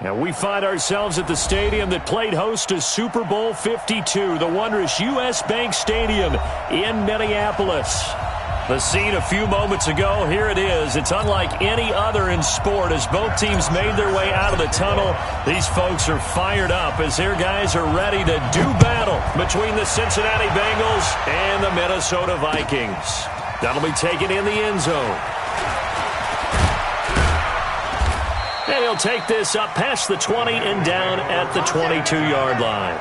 And we find ourselves at the stadium that played host to Super Bowl 52, the wondrous U.S. Bank Stadium in Minneapolis. The scene a few moments ago, here it is. It's unlike any other in sport as both teams made their way out of the tunnel. These folks are fired up as their guys are ready to do battle between the Cincinnati Bengals and the Minnesota Vikings. That'll be taken in the end zone. And he'll take this up past the 20 and down at the 22-yard line.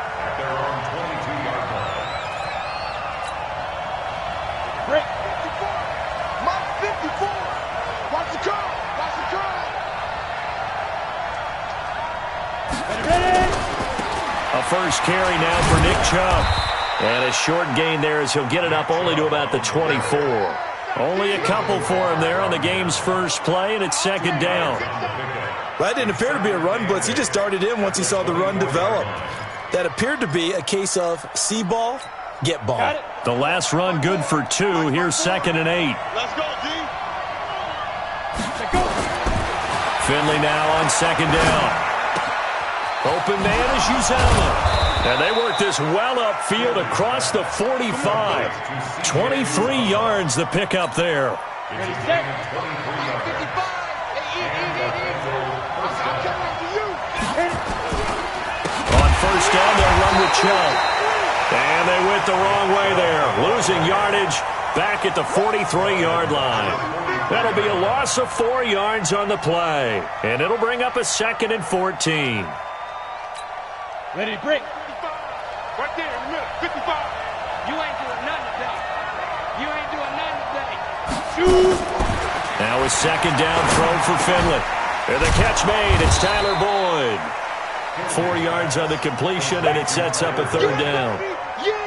A first carry now for Nick Chubb. And a short gain there as he'll get it up only to about the 24. Only a couple for him there on the game's first play, and it's second down. That didn't appear to be a run blitz. He just darted in once he saw the run develop. That appeared to be a case of see ball, get ball. The last run good for 2. Here's second and 8. Let's go, D. Finley now on second down. Open man is Uzomah. And they work this well upfield across the 45. 23 yards the pickup there. On first down, they'll run with Chubb. And they went the wrong way there. Losing yardage back at the 43-yard line. That'll be a loss of 4 yards on the play. And it'll bring up a second and 14. Ready to break. Right there in the middle, 55. You ain't doing nothing today. You ain't doing nothing today. Shoot. Now a second down throw for Finley. And the catch made. It's Tyler Boyd. 4 yards on the completion, and it sets up a third down.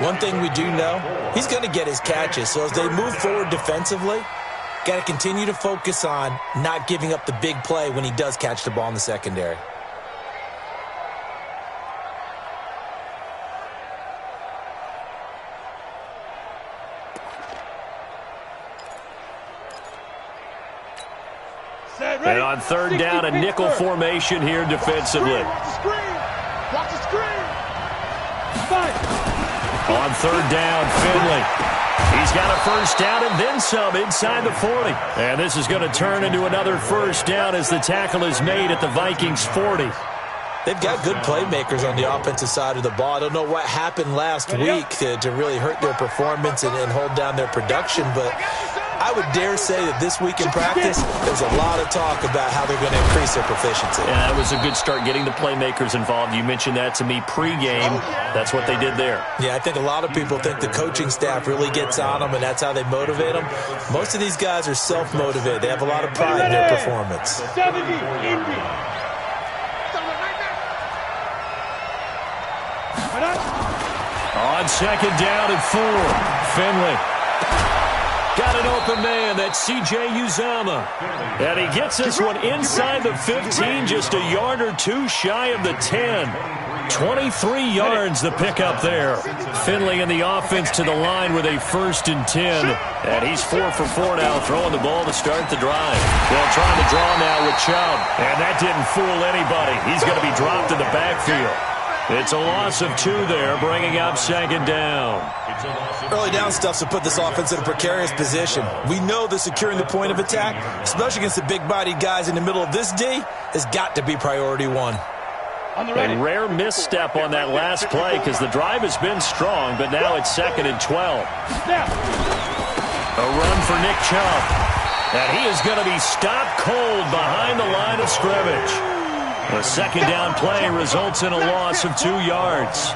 One thing we do know, he's going to get his catches. So as they move forward defensively, got to continue to focus on not giving up the big play when he does catch the ball in the secondary. And on third down, a nickel formation here defensively. Watch the screen. On third down, Finley. He's got a first down and then some inside the 40. And this is going to turn into another first down as the tackle is made at the Vikings 40. They've got good playmakers on the offensive side of the ball. I don't know what happened last week to really hurt their performance and hold down their production, but I would dare say that this week in practice, there's a lot of talk about how they're going to increase their proficiency. And that was a good start getting the playmakers involved. You mentioned that to me pregame. That's what they did there. Yeah, I think a lot of people think the coaching staff really gets on them, and that's how they motivate them. Most of these guys are self-motivated. They have a lot of pride in their performance. 70, Indy. On second down and 4, Finley. Got an open man, that's C.J. Uzomah. And he gets this one inside the 15, just a yard or two shy of the 10. 23 yards the pickup there. Finley in the offense to the line with a 1st and 10. And he's 4 for 4 now, throwing the ball to start the drive. They'll try to draw now with Chubb. And that didn't fool anybody. He's going to be dropped in the backfield. It's a loss of 2 there, bringing up second down. Early down stuff to put this offense in a precarious position. We know that securing the point of attack, especially against the big-bodied guys in the middle of this D, has got to be priority 1. A rare misstep on that last play because the drive has been strong, but now it's 2nd and 12. A run for Nick Chubb. And he is going to be stopped cold behind the line of scrimmage. A second down play results in a loss of 2 yards.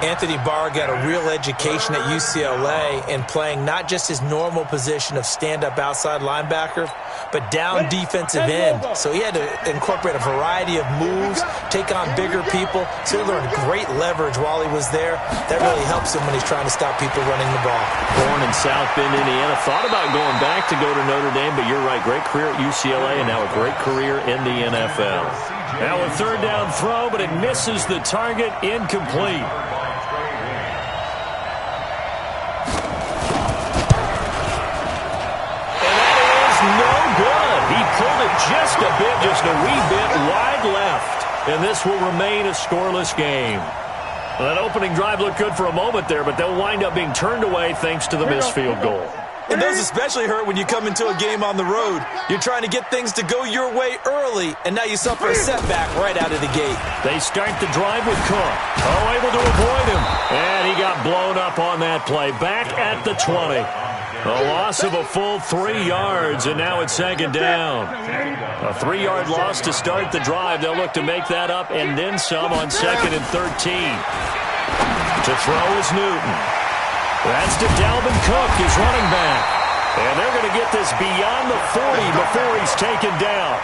Anthony Barr got a real education at UCLA in playing not just his normal position of stand-up outside linebacker, but down defensive end. So he had to incorporate a variety of moves, take on bigger people. So he learned great leverage while he was there. That really helps him when he's trying to stop people running the ball. Born in South Bend, Indiana. Thought about going back to go to Notre Dame, but you're right. Great career at UCLA and now a great career in the NFL. Now a third down throw, but it misses the target. Incomplete. And that is no good. He pulled it just a bit, just a wee bit wide left. and this will remain a scoreless game. Well, that opening drive looked good for a moment there, but they'll wind up being turned away thanks to the missed field goal. And those especially hurt when you come into a game on the road. You're trying to get things to go your way early, and now you suffer a setback right out of the gate. They start the drive with Cook. Oh, able to avoid him. And he got blown up on that play. Back at the 20. A loss of a full 3 yards, and now it's second down. A 3-yard loss to start the drive. They'll look to make that up and then some on 2nd and 13. To throw is Newton. That's to Dalvin Cook, his running back. And they're going to get this beyond the 40 before he's taken down.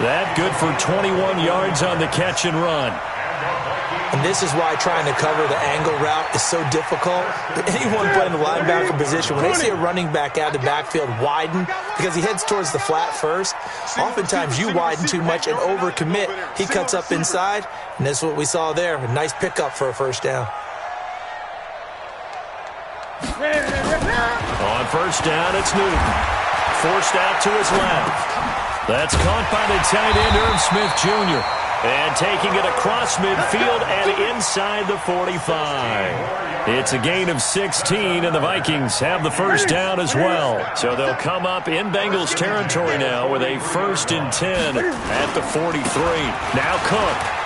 That good for 21 yards on the catch and run. And this is why trying to cover the angle route is so difficult. Anyone playing the linebacker position, when they see a running back out of the backfield widen because he heads towards the flat first, oftentimes you widen too much and overcommit. He cuts up inside, and this is what we saw there. A nice pickup for a first down. On first down, it's Newton. Forced out to his left. That's caught by the tight end, Irv Smith Jr. And taking it across midfield and inside the 45. It's a gain of 16, and the Vikings have the first down as well. So they'll come up in Bengals territory now with a 1st and 10 at the 43. Now Cook.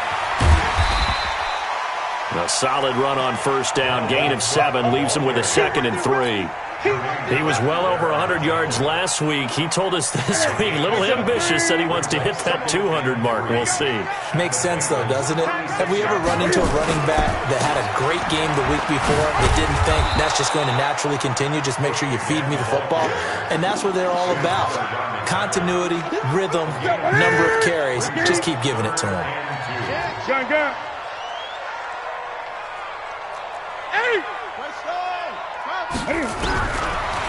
A solid run on first down. Gain of 7 leaves him with a 2nd and 3. He was well over 100 yards last week. He told us this week, a little ambitious, said he wants to hit that 200 mark. We'll see. Makes sense, though, doesn't it? Have we ever run into a running back that had a great game the week before that didn't think that's just going to naturally continue? Just make sure you feed me the football. And that's what they're all about. Continuity, rhythm, number of carries. Just keep giving it to him. Shotgun.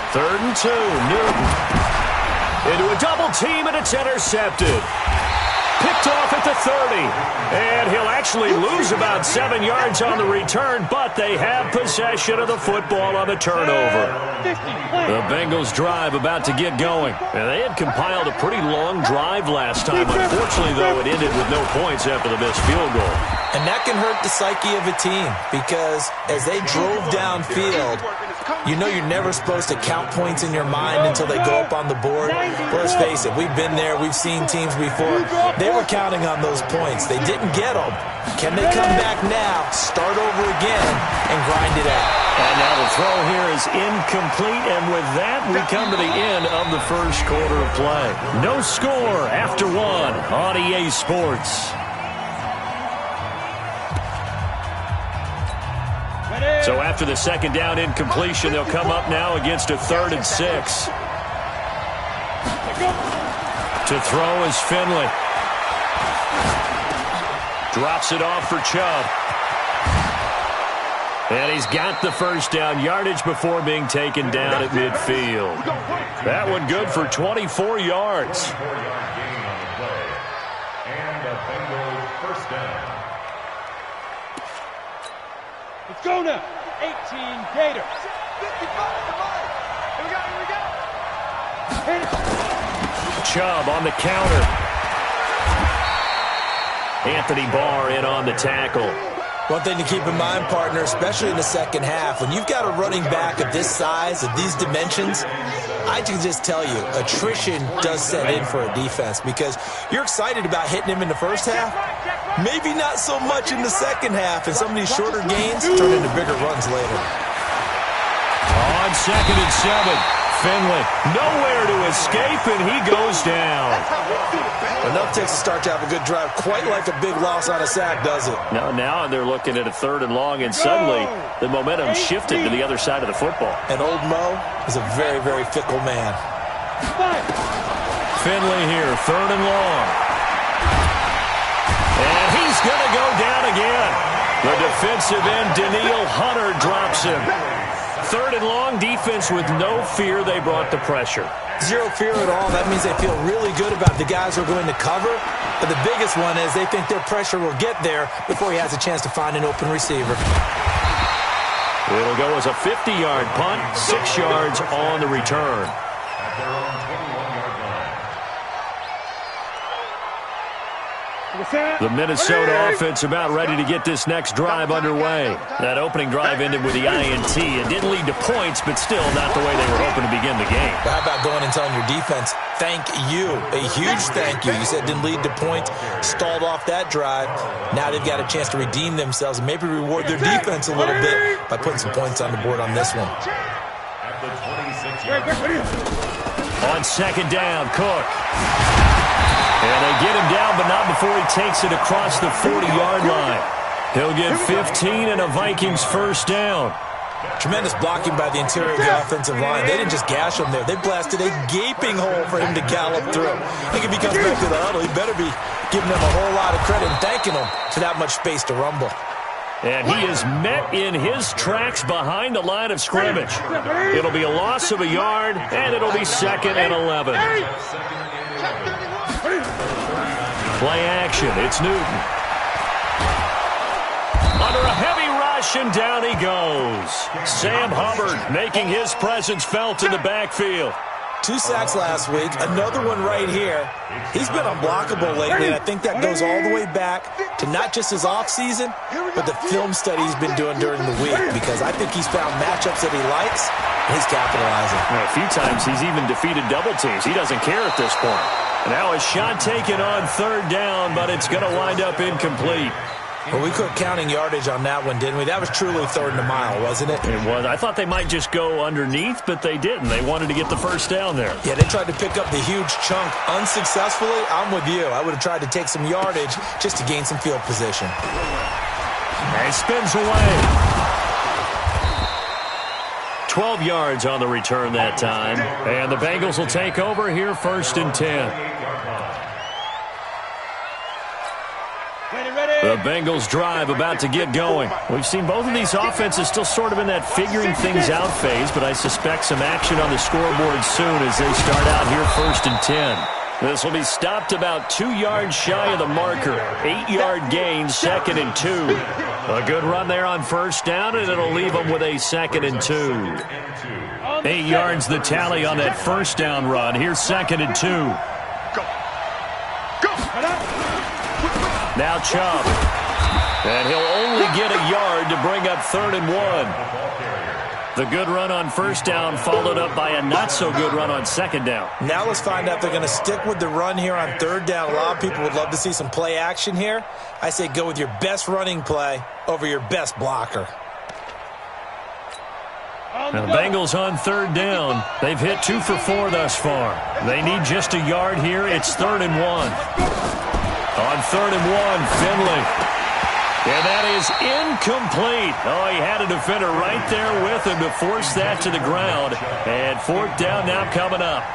3rd and 2, Newton. Into a double team, and it's intercepted. Picked off at the 30. And he'll actually lose about 7 yards on the return, but they have possession of the football on the turnover. The Bengals drive about to get going. And they had compiled a pretty long drive last time. Unfortunately, though, it ended with no points after the missed field goal. And that can hurt the psyche of a team because as they drove downfield, you know you're never supposed to count points in your mind until they go up on the board. But let's face it, we've been there. We've seen teams before. They were counting on those points. They didn't get them. Can they come back now, start over again, and grind it out? And now the throw here is incomplete, and with that, we come to the end of the first quarter of play. No score after 1 on EA Sports. So after the second down incompletion, they'll come up now against a 3rd and 6. To throw is Finley. Drops it off for Chubb. And he's got the first down, yardage before being taken down at midfield. That one good for 24 yards. Let's go now. 18 Gators. Here we go. Chubb on the counter. Anthony Barr in on the tackle. One thing to keep in mind, partner, especially in the second half, when you've got a running back of this size, of these dimensions, I can just tell you, attrition does set in for a defense because you're excited about hitting him in the first half. Maybe not so much in the second half, and some of these shorter gains turn into bigger runs later. On 2nd and 7, Finley nowhere to escape, and he goes down. Enough takes a start to have a good drive, quite like a big loss on a sack, does it? Now they're looking at a 3rd and long, and suddenly the momentum shifted to the other side of the football. And old Mo is a very, very fickle man. Finley here, 3rd and long. And he's going to go down again. The defensive end, Danielle Hunter, drops him. 3rd and long, defense with no fear. They brought the pressure. Zero fear at all. That means they feel really good about the guys who are going to cover. But the biggest one is they think their pressure will get there before he has a chance to find an open receiver. It'll go as a 50-yard punt, 6 yards on the return. The Minnesota offense about ready to get this next drive underway. That opening drive ended with the INT. It didn't lead to points, but still not the way they were hoping to begin the game. But how about going and telling your defense, thank you, a huge thank you. You said it didn't lead to points, stalled off that drive. Now they've got a chance to redeem themselves and maybe reward their defense a little bit by putting some points on the board on this one. On second down, Cook. And they get him down, but not before he takes it across the 40-yard line. He'll get 15 and a Vikings first down. Tremendous blocking by the interior of the offensive line. They didn't just gash him there. They blasted a gaping hole for him to gallop through. I think if he comes back to the huddle, he better be giving them a whole lot of credit and thanking them for that much space to rumble. And he is met in his tracks behind the line of scrimmage. It'll be a loss of a yard, and it'll be 2nd and 11. Play action. It's Newton. Under a heavy rush, and down he goes. Sam Hubbard making his presence felt in the backfield. 2 sacks last week, another one right here. He's been unblockable lately, and I think that goes all the way back to not just his offseason, but the film study he's been doing during the week, because I think he's found matchups that he likes, and he's capitalizing. A few times he's even defeated double teams. He doesn't care at this point. Now a shot taken on 3rd down, but it's going to wind up incomplete. Well, we quit counting yardage on that one, didn't we? That was truly 3rd and a mile, wasn't it? It was. I thought they might just go underneath, but they didn't. They wanted to get the first down there. Yeah, they tried to pick up the huge chunk unsuccessfully. I'm with you. I would have tried to take some yardage just to gain some field position. And he spins away. 12 yards on the return that time. And the Bengals will take over here 1st and 10. The Bengals drive about to get going. We've seen both of these offenses still sort of in that figuring things out phase, but I suspect some action on the scoreboard soon as they start out here 1st and 10. This will be stopped about 2 yards shy of the marker. 8-yard gain, 2nd and 2. A good run there on 1st down, and it'll leave them with a 2nd and 2. 8 yards the tally on that 1st down run. Here's 2nd and 2. Now Chubb. And he'll only get a yard to bring up 3rd and 1. The good run on 1st down followed up by a not-so-good run on 2nd down. Now let's find out if they're going to stick with the run here on 3rd down. A lot of people would love to see some play action here. I say go with your best running play over your best blocker. Now the Bengals on 3rd down. They've hit 2 for 4 thus far. They need just a yard here. It's 3rd and 1. On 3rd and 1, Finley. And that is incomplete. Oh, he had a defender right there with him to force that to the ground. And 4th down now coming up.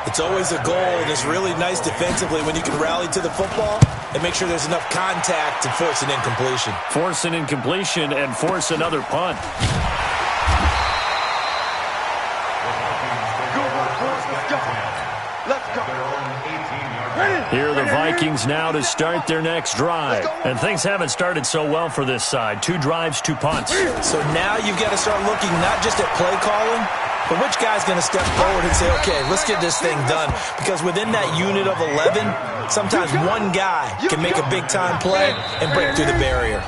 It's always a goal, and it's really nice defensively when you can rally to the football and make sure there's enough contact to force an incompletion. Force an incompletion and force another punt. Here are the Vikings now to start their next drive. And things haven't started so well for this side. 2 drives, 2 punts. So now you've got to start looking not just at play calling, but which guy's going to step forward and say, okay, let's get this thing done. Because within that unit of 11, sometimes one guy can make a big-time play and break through the barrier.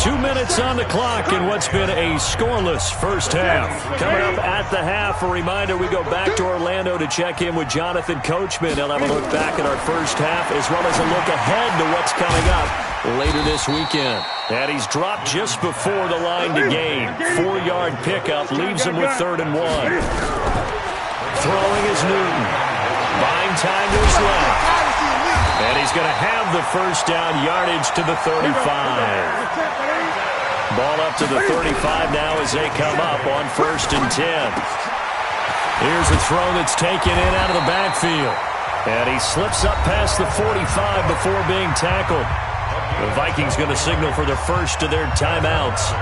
2 minutes on the clock in what's been a scoreless first half. Coming up at the half, a reminder, we go back to Orlando to check in with Jonathan Coachman. He'll have a look back at our first half as well as a look ahead to what's coming up later this weekend. And he's dropped just before the line to gain. 4-yard pickup leaves him with 3rd and 1. Throwing is Newton. Buying time to his left. And he's going to have the first down yardage to the 35. Ball up to the 35 now as they come up on 1st and 10. Here's a throw that's taken in out of the backfield. And he slips up past the 45 before being tackled. The Vikings going to signal for the first of their timeouts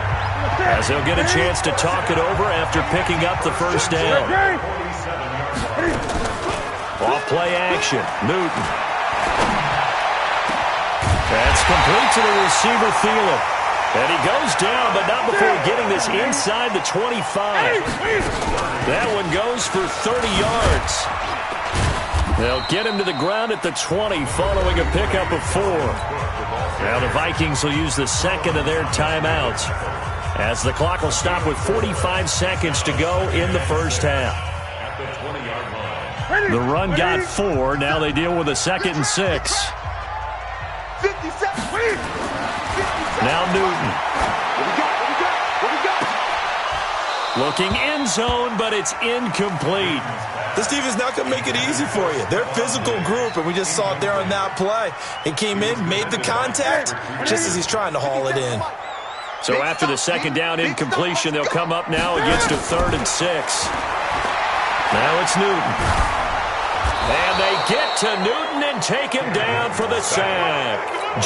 as they'll get a chance to talk it over after picking up the first down. Off play action, Newton. That's complete to the receiver, Thielen. And he goes down, but not before getting this inside the 25. That one goes for 30 yards. They'll get him to the ground at the 20 following a pickup of 4. Now the Vikings will use the second of their timeouts as the clock will stop with 45 seconds to go in the first half. The run got 4. Now they deal with a 2nd and 6. Now Newton. Looking end zone, but it's incomplete. This defense is not going to make it easy for you. They're a physical group, and we just saw it there on that play. He came in, made the contact, just as he's trying to haul it in. So after the second down incompletion, they'll come up now against a 3rd and 6. Now it's Newton. And they get to Newton and take him down for the sack.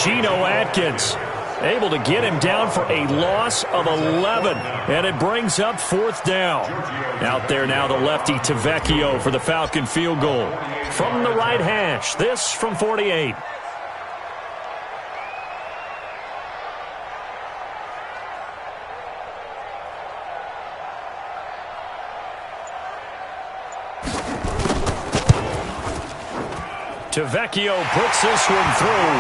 Geno Atkins able to get him down for a loss of 11. And it brings up 4th down. Out there now the lefty Tavecchio for the Falcon field goal. From the right hash, this from 48. Tavecchio puts this one through,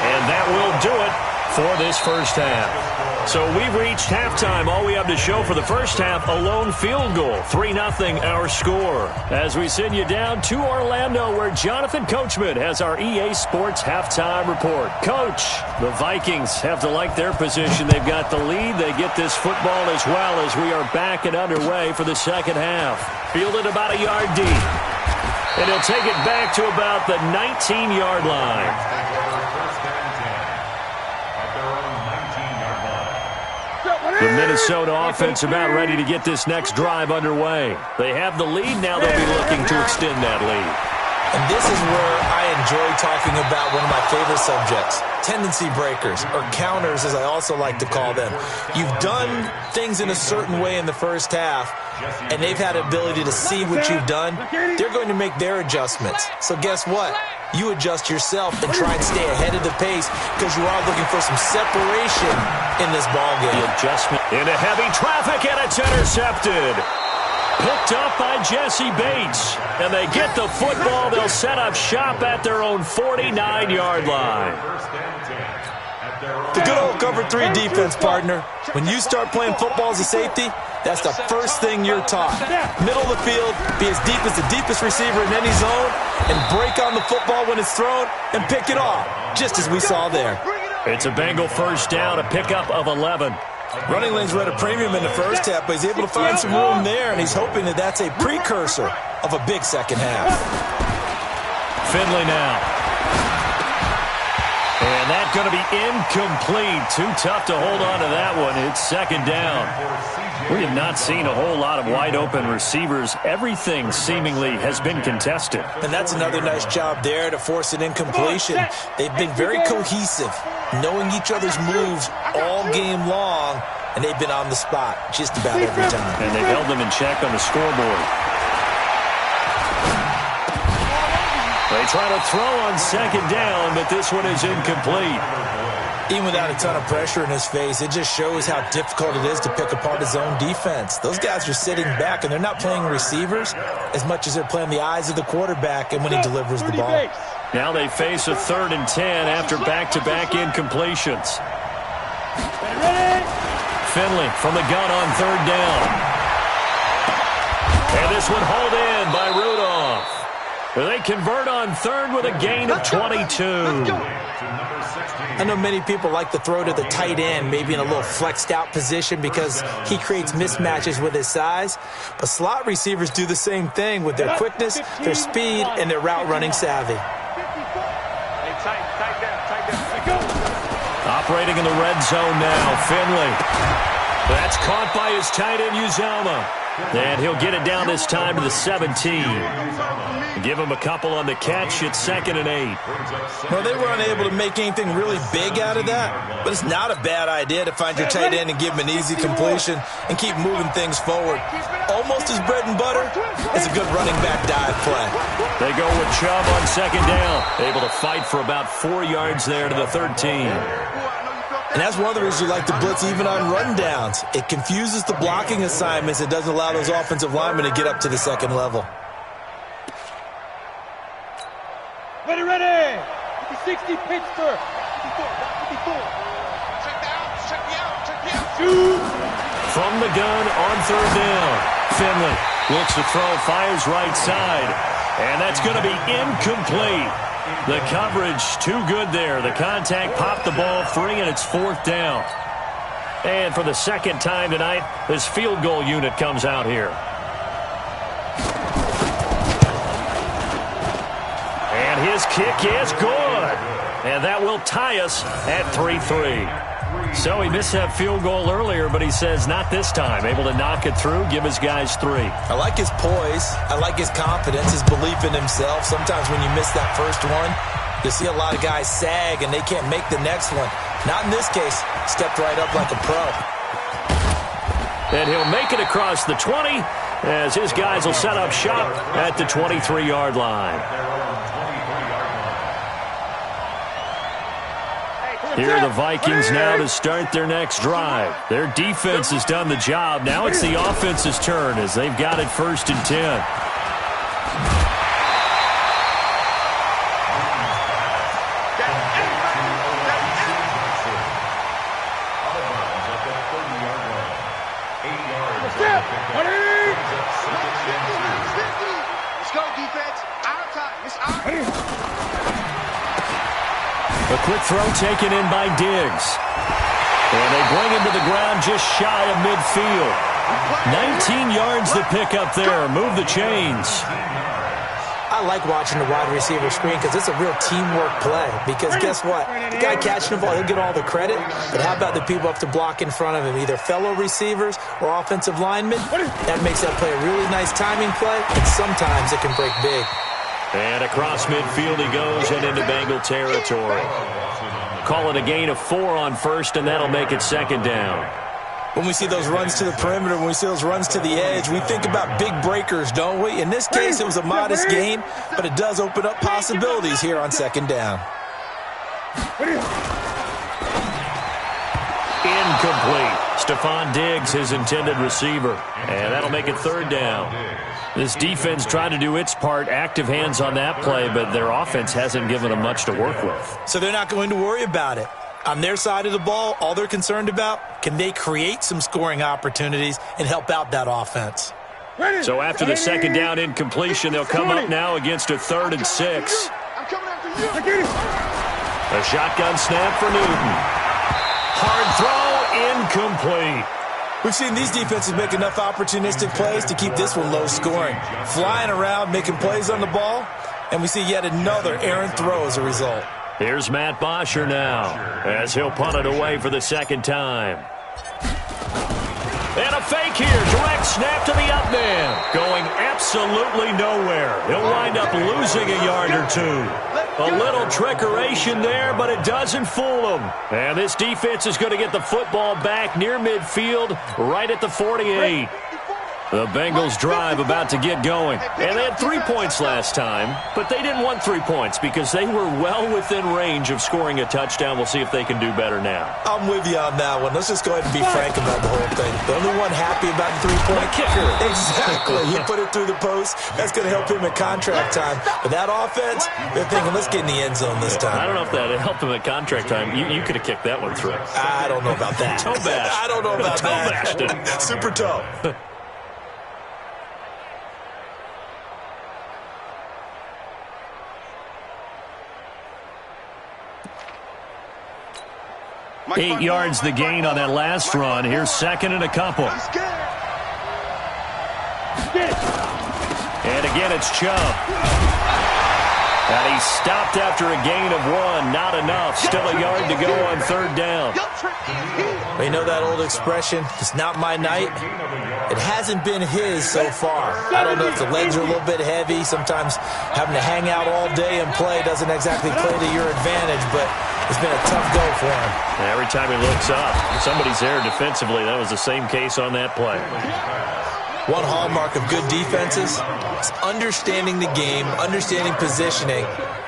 and that will do it for this first half. So we've reached halftime. All we have to show for the first half, a lone field goal. 3-0 our score. As we send you down to Orlando, where Jonathan Coachman has our EA Sports halftime report. Coach, the Vikings have to like their position. They've got the lead. They get this football as well as we are back and underway for the second half. Fielded about a yard deep. And he'll take it back to about the 19-yard line. The Minnesota offense about ready to get this next drive underway. They have the lead. Now they'll be looking to extend that lead. And this is where I enjoy talking about one of my favorite subjects, tendency breakers, or counters as I also like to call them. You've done things in a certain way in the first half, and they've had the ability to see what you've done. They're going to make their adjustments. So guess what? You adjust yourself and try and stay ahead of the pace because you are looking for some separation in this ballgame. The adjustment into heavy traffic, and it's intercepted. Picked up by Jesse Bates. And they get the football. They'll set up shop at their own 49-yard line. The good old cover 3 defense, partner. When you start playing football as a safety, that's the first thing you're taught. Middle of the field, be as deep as the deepest receiver in any zone, and break on the football when it's thrown and pick it off, just as we saw there. It's a Bengal first down, a pickup of 11. Running lanes were at a premium in the first half, but he's able to find some room there, and he's hoping that that's a precursor of a big second half. Finley now. And that's going to be incomplete. Too tough to hold on to that one. It's second down. We have not seen a whole lot of wide-open receivers. Everything seemingly has been contested. And that's another nice job there to force an incompletion. They've been very cohesive, knowing each other's moves all game long, and they've been on the spot just about every time. And they've held them in check on the scoreboard. They try to throw on second down, but this one is incomplete. Even without a ton of pressure in his face, it just shows how difficult it is to pick apart his own defense. Those guys are sitting back, and they're not playing receivers as much as they're playing the eyes of the quarterback and when he delivers the ball. Now they face a 3rd and 10 after back-to-back incompletions. Finley from the gun on 3rd down. And this one hauled in by Rudolph. They convert on 3rd with a gain of 22. I know many people like to throw to the tight end, maybe in a little flexed out position because he creates mismatches with his size. But slot receivers do the same thing with their quickness, their speed, and their route running savvy. Operating in the red zone now, Finley. That's caught by his tight end, Uzomah. And he'll get it down this time to the 17. Give him a couple on the catch. It's 2nd and 8. Well, they were unable to make anything really big out of that, but it's not a bad idea to find your tight end and give him an easy completion and keep moving things forward. Almost his bread and butter is a good running back dive play. They go with Chubb on 2nd down. Able to fight for about 4 yards there to the 13. And that's one of the reasons you like to blitz even on rundowns. It confuses the blocking assignments. It doesn't allow those offensive linemen to get up to the second level. 60 Pittsburgh. 54. Check me out. Shoot. From the gun on third down. Finley looks to throw, fires right side. And that's going to be incomplete. The coverage too good there. The contact popped the ball free, and it's fourth down. And for the second time tonight, this field goal unit comes out here. And his kick is good. And that will tie us at 3-3. So he missed that field goal earlier, but he says not this time. Able to knock it through, give his guys 3. I like his poise. I like his confidence, his belief in himself. Sometimes when you miss that first one, you see a lot of guys sag and they can't make the next one. Not in this case. Stepped right up like a pro. And he'll make it across the 20 as his guys will set up shop at the 23-yard line. Here are the Vikings now to start their next drive. Their defense has done the job. Now it's the offense's turn as they've got it 1st and 10. Let's go, defense. Out of time. It's out. A quick throw taken in by Diggs. And they bring him to the ground just shy of midfield. 19 yards to pick up there. Move the chains. I like watching the wide receiver screen because it's a real teamwork play. Because guess what? The guy catching the ball, he'll get all the credit. But how about the people up to block in front of him? Either fellow receivers or offensive linemen. That makes that play a really nice timing play. And sometimes it can break big. And across midfield he goes and into Bengal territory. Call it a gain of 4 on first, and that'll make it 2nd down. When we see those runs to the perimeter, when we see those runs to the edge, we think about big breakers, don't we? In this case, it was a modest gain, but it does open up possibilities here on 2nd down. Incomplete. Stephon Diggs, his intended receiver. And that'll make it 3rd down. This defense tried to do its part, active hands on that play, but their offense hasn't given them much to work with. So they're not going to worry about it. On their side of the ball, all they're concerned about, can they create some scoring opportunities and help out that offense? So after the 2nd down incompletion, they'll come up now against a 3rd and 6. A shotgun snap for Newton. Hard throw, incomplete. We've seen these defenses make enough opportunistic plays to keep this one low scoring. Flying around, making plays on the ball, and we see yet another errant throw as a result. Here's Matt Bosher now as he'll punt it away for the 2nd time. And a fake here. Direct snap to the up man. Going absolutely nowhere. He'll wind up losing a yard or 2. A little trickeration there, but it doesn't fool him. And this defense is going to get the football back near midfield, right at the 48. The Bengals drive about to get going. And they had 3 points last time, but they didn't want 3 points because they were well within range of scoring a touchdown. We'll see if they can do better now. I'm with you on that one. Let's just go ahead and be frank about the whole thing. The only one happy about the 3-point kicker. Exactly. He put it through the post. That's going to help him at contract time. But that offense, they're thinking, let's get in the end zone this time. I don't know if that helped him at contract time. You could have kicked that one through. I don't know about that. Toe bash. I don't know about toe that. Bashed it. Super toe. Eight yards the gain on that last run. Here's 2nd and a couple. And again, it's Chubb. And he stopped after a gain of 1. Not enough. Still a yard to go on 3rd down. You know that old expression, it's not my night? It hasn't been his so far. I don't know if the legs are a little bit heavy. Sometimes having to hang out all day and play doesn't exactly play to your advantage, but it's been a tough go for him. Every time he looks up, somebody's there defensively. That was the same case on that play. One hallmark of good defenses is understanding the game, understanding positioning,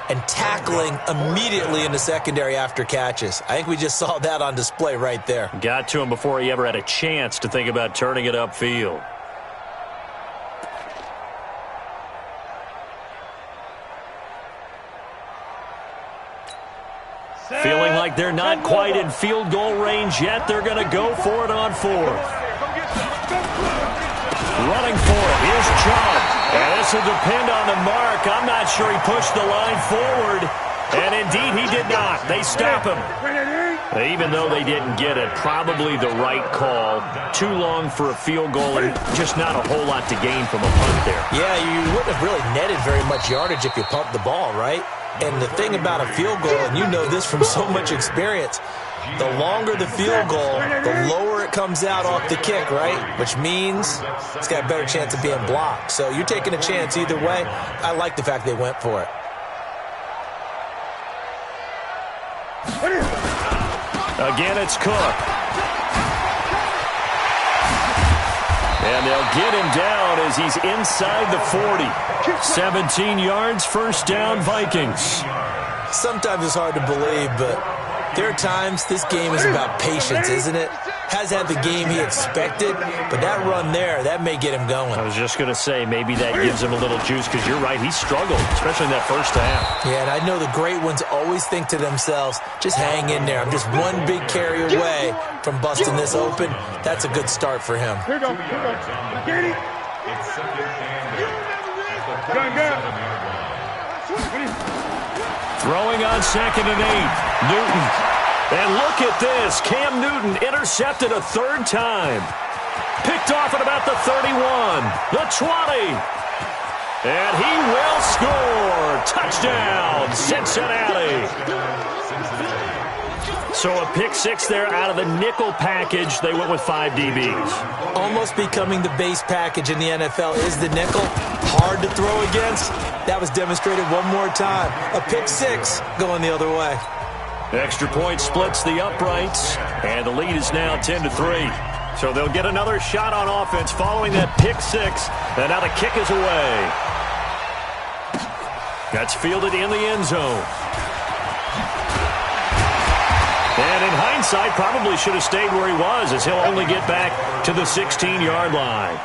and tackling immediately in the secondary after catches. I think we just saw that on display right there. Got to him before he ever had a chance to think about turning it upfield. they're not quite in field goal range yet. They're going to go for it on fourth. Running for it. Here's Chubb. And this will depend on the mark. I'm not sure he pushed the line forward. And indeed, he did not. They stop him. Even though they didn't get it, probably the right call. Too long for a field goal and just not a whole lot to gain from a punt there. Yeah, you wouldn't have really netted very much yardage if you pumped the ball, right? And the thing about a field goal, and you know this from so much experience, the longer the field goal, the lower it comes out off the kick, right? Which means it's got a better chance of being blocked. So you're taking a chance either way. I like the fact they went for it. Again, it's Cook. And they'll get him down as he's inside the 40. 17 yards, first down, Vikings. Sometimes it's hard to believe, but there are times this game is about patience, isn't it? Has had the game he expected, but that run there, that may get him going. I was just going to say, maybe that gives him a little juice, because you're right, he struggled, especially in that first half. Yeah, and I know the great ones always think to themselves, just hang in there. I'm just one big carry away from busting this open. That's a good start for him. Here go. Get it. Throwing on 2nd and 8. Newton. And look at this. Cam Newton intercepted a third time. Picked off at about the 31. The 20. And he will score. Touchdown, Cincinnati. So a pick six there out of the nickel package. They went with 5 DBs. Almost becoming the base package in the NFL is the nickel. Hard to throw against. That was demonstrated one more time. A pick six going the other way. Extra point splits the uprights, and the lead is now 10-3. So they'll get another shot on offense following that pick six, and now the kick is away. That's fielded in the end zone. And in hindsight, probably should have stayed where he was, as he'll only get back to the 16-yard line.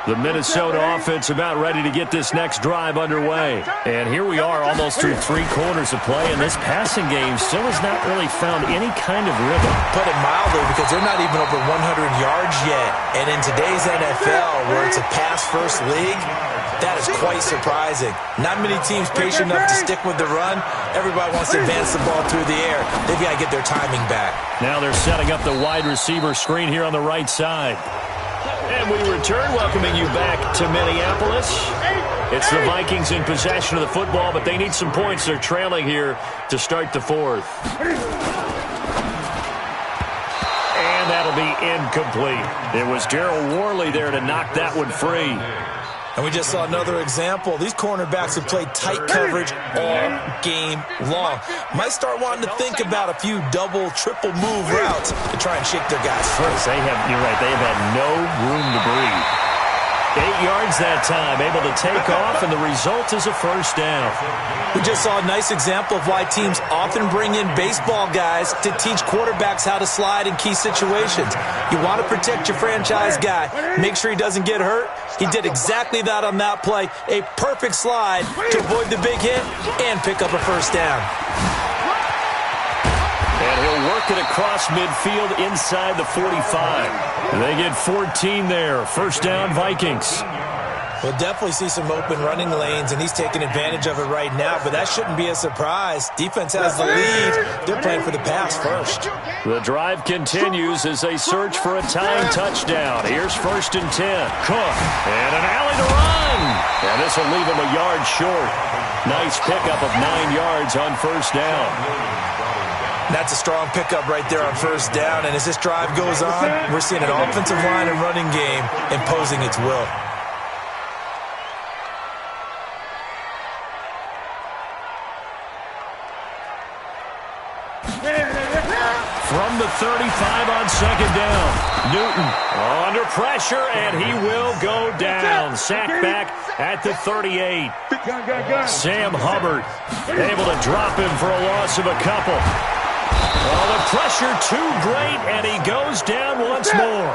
The Minnesota offense about ready to get this next drive underway. And here we are almost through 3 quarters of play, and this passing game still has not really found any kind of rhythm. Put it mildly, because they're not even over 100 yards yet. And in today's NFL, where it's a pass-first league, that is quite surprising. Not many teams patient enough to stick with the run. Everybody wants to advance the ball through the air. They've got to get their timing back. Now they're setting up the wide receiver screen here on the right side. And we return, welcoming you back to Minneapolis. It's the Vikings in possession of the football, but they need some points. They're trailing here to start the fourth. And that'll be incomplete. It was Daryl Worley there to knock that one free. And we just saw another example. These cornerbacks have played tight coverage all game long. Might start wanting to think about a few double, triple move routes to try and shake their guys first. You're right, they have had no room to breathe. 8 yards that time, able to take off, and the result is a first down. We just saw a nice example of why teams often bring in baseball guys to teach quarterbacks how to slide in key situations. You want to protect your franchise guy. Make sure he doesn't get hurt. He did exactly that on that play. A perfect slide to avoid the big hit and pick up a first down. And he'll work it across midfield inside the 45. They get 14 there. First down, Vikings. We'll definitely see some open running lanes, and he's taking advantage of it right now, but that shouldn't be a surprise. Defense has the lead. They're playing for the pass first. The drive continues as they search for a tying touchdown. Here's 1st and 10. Cook. And an alley to run. And this will leave him a yard short. Nice pickup of 9 yards on first down. That's a strong pickup right there on first down, and as this drive goes on, we're seeing an offensive line and running game imposing its will. From the 35 on 2nd down. Newton under pressure, and he will go down. Sacked back at the 38. Sam Hubbard able to drop him for a loss of a couple. Oh, the pressure too great, and he goes down once more.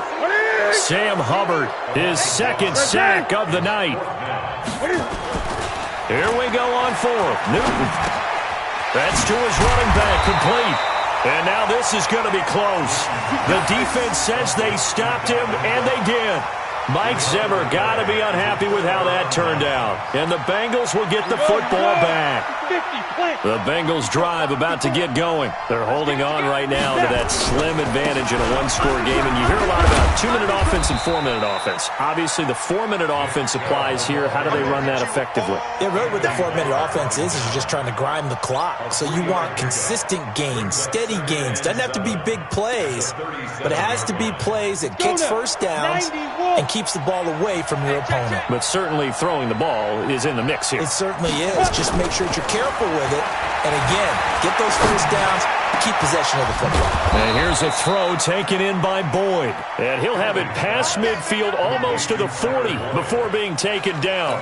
Sam Hubbard, his 2nd sack of the night. Here we go on fourth. Newton. That's to his running back, complete. And now this is going to be close. The defense says they stopped him, and they did. Mike Zimmer got to be unhappy with how that turned out. And the Bengals will get the football back. The Bengals drive about to get going. They're holding on right now to that slim advantage in a one-score game. And you hear a lot about 2-minute offense and 4-minute offense. Obviously, the 4-minute offense applies here. How do they run that effectively? Yeah, really what the 4-minute offense is you're just trying to grind the clock. So you want consistent gains, steady gains. Doesn't have to be big plays, but it has to be plays that gets first downs and keeps the ball away from your opponent. But certainly throwing the ball is in the mix here. It certainly is. Just make sure that you're careful with it. And again, get those first downs, keep possession of the football. And here's a throw taken in by Boyd. And he'll have it past midfield almost to the 40 before being taken down.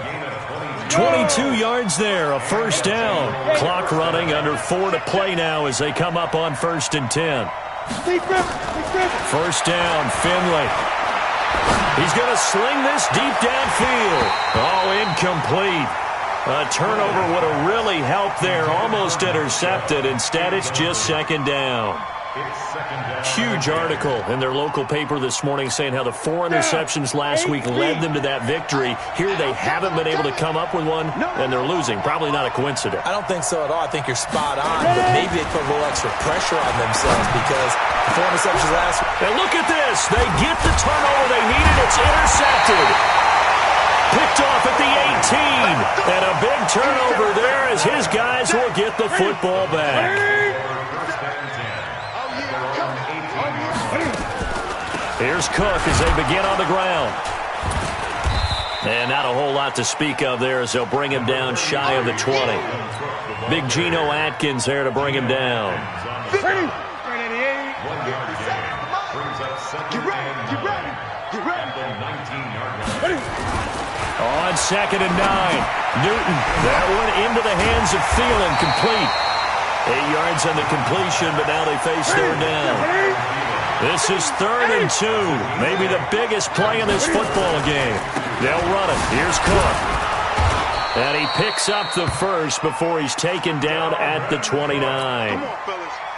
22 yards there, a first down. Clock running, under 4 to play now as they come up on 1st and 10. First down, Finley. He's going to sling this deep downfield. Oh, incomplete. A turnover would have really helped there. Almost intercepted. Instead, it's just second down. Huge article in their local paper this morning saying how the 4 interceptions last week led them to that victory. Here they haven't been able to come up with one, and they're losing. Probably not a coincidence. I don't think so at all. I think you're spot on, but maybe they put a little extra pressure on themselves because the 4 interceptions last week. And look at this. They get the turnover they needed. It's intercepted. Picked off at the 18. And a big turnover there as his guys will get the football back. Here's Cook as they begin on the ground. And not a whole lot to speak of there as they'll bring him down shy of the 20. Big Geno Atkins there to bring him down. On 2nd and 9. Newton. That one into the hands of Thielen. Complete. 8 yards on the completion, but now they face 3rd down. This is 3rd and 2. Maybe the biggest play in this football game. They'll run it. Here's Cook. And he picks up the first before he's taken down at the 29.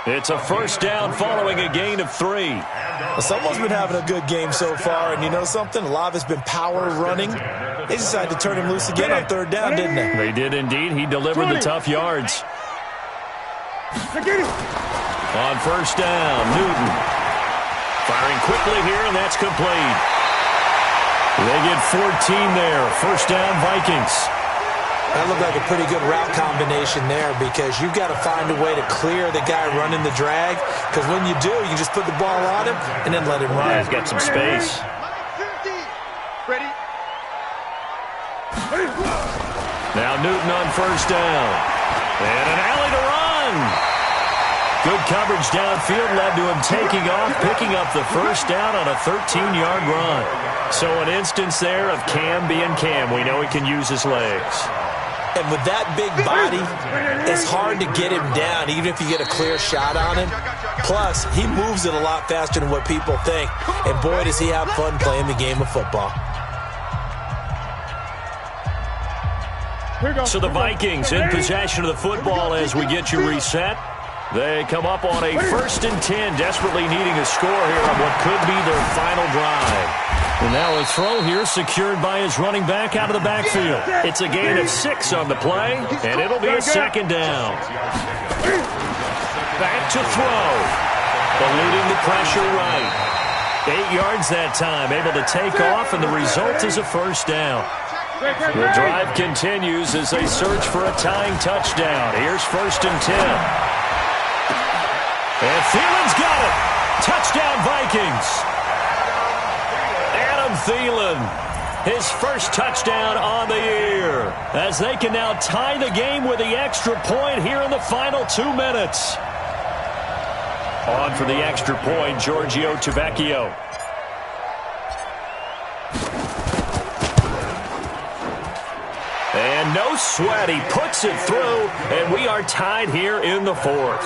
It's a first down following a gain of 3. Well, someone's been having a good game so far, and you know something? A lot of it's been power running. They decided to turn him loose again on 3rd down, didn't they? They did indeed. He delivered the tough yards. On 1st down, Newton. Firing quickly here, and that's complete. They get 14 there. First down, Vikings. That looked like a pretty good route combination there because you've got to find a way to clear the guy running the drag because when you do, you just put the ball on him and then let him run. Yeah, he's got some space. Ready? Now Newton on 1st down. And an alley to run. Good coverage downfield led to him taking off, picking up the first down on a 13-yard run. So an instance there of Cam being Cam. We know he can use his legs. And with that big body, it's hard to get him down, even if you get a clear shot on him. Plus, he moves it a lot faster than what people think. And boy, does he have fun playing the game of football. So the Vikings in possession of the football as we get you reset. They come up on a 1st and 10, desperately needing a score here on what could be their final drive. And now a throw here secured by his running back out of the backfield. It's a gain of 6 on the play, and it'll be a 2nd down. Back to throw. Eluding the pressure right. 8 yards that time, able to take off, and the result is a first down. The drive continues as they search for a tying touchdown. Here's 1st and 10. And Thielen's got it. Touchdown, Vikings. Adam Thielen, his first touchdown on the year, as they can now tie the game with the extra point here in the final 2 minutes. On for the extra point, Giorgio Tavecchio. And no sweat, he puts it through, and we are tied here in the 4th.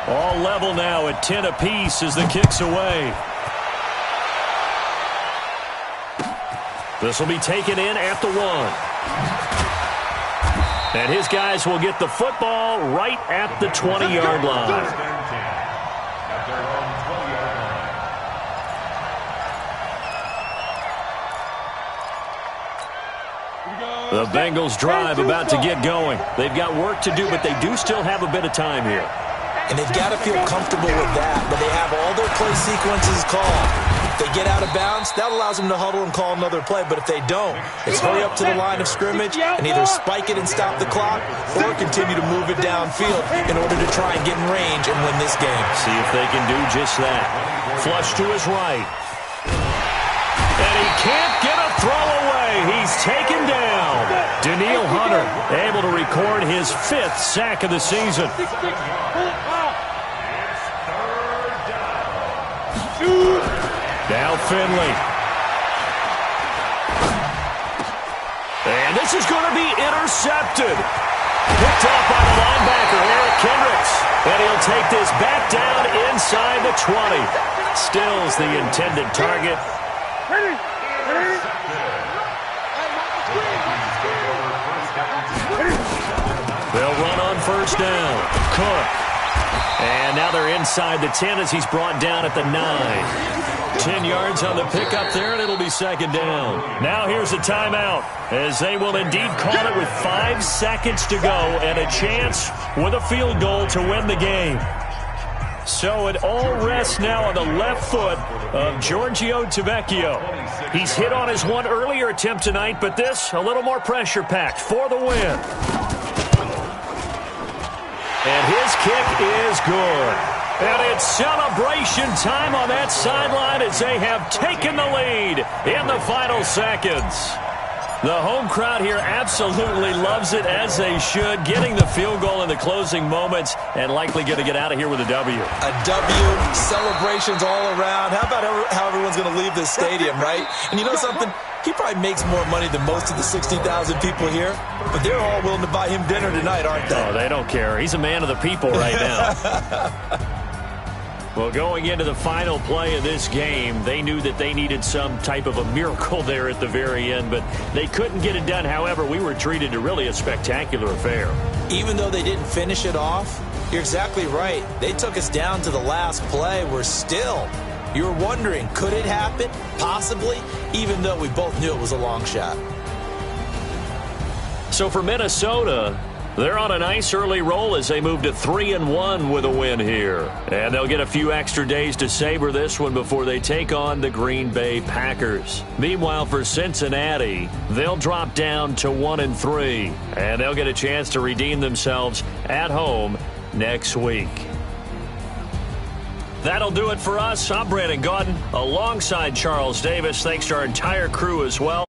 All level now at 10 apiece as the kick's away. This will be taken in at the 1. And his guys will get the football right at the 20-yard line. The Bengals drive about to get going. They've got work to do, but they do still have a bit of time here. And they've got to feel comfortable with that, but they have all their play sequences called. If they get out of bounds, that allows them to huddle and call another play. But if they don't, it's hurry up to the line of scrimmage and either spike it and stop the clock or continue to move it downfield in order to try and get in range and win this game. See if they can do just that. Flush to his right. And he can't get a throw away. He's taken down. Danielle Hunter able to record his 5th sack of the season. Now Finley. And this is going to be intercepted. Picked up by the linebacker, Eric Kendricks. And he'll take this back down inside the 20. Stills the intended target. They'll run on first down. Cook. And now they're inside the 10 as he's brought down at the 9. 10 yards on the pickup there, and it'll be second down. Now here's a timeout, as they will indeed call it with 5 seconds to go and a chance with a field goal to win the game. So it all rests now on the left foot of Giorgio Tavecchio. He's hit on his one earlier attempt tonight, but this a little more pressure-packed for the win. And his kick is good. And it's celebration time on that sideline as they have taken the lead in the final seconds. The home crowd here absolutely loves it, as they should, getting the field goal in the closing moments and likely going to get out of here with a W. A W, celebrations all around. How about how everyone's going to leave this stadium, right? And you know something? He probably makes more money than most of the 60,000 people here, but they're all willing to buy him dinner tonight, aren't they? Oh, they don't care. He's a man of the people right now. Well, going into the final play of this game, they knew that they needed some type of a miracle there at the very end, but they couldn't get it done. However, we were treated to really a spectacular affair. Even though they didn't finish it off, you're exactly right. They took us down to the last play. We're still, you were wondering, could it happen? Possibly, even though we both knew it was a long shot. So for Minnesota, they're on a nice early roll as they move to 3-1 with a win here. And they'll get a few extra days to savor this one before they take on the Green Bay Packers. Meanwhile, for Cincinnati, they'll drop down to 1-3. And they'll get a chance to redeem themselves at home next week. That'll do it for us. I'm Brandon Gaudin alongside Charles Davis. Thanks to our entire crew as well.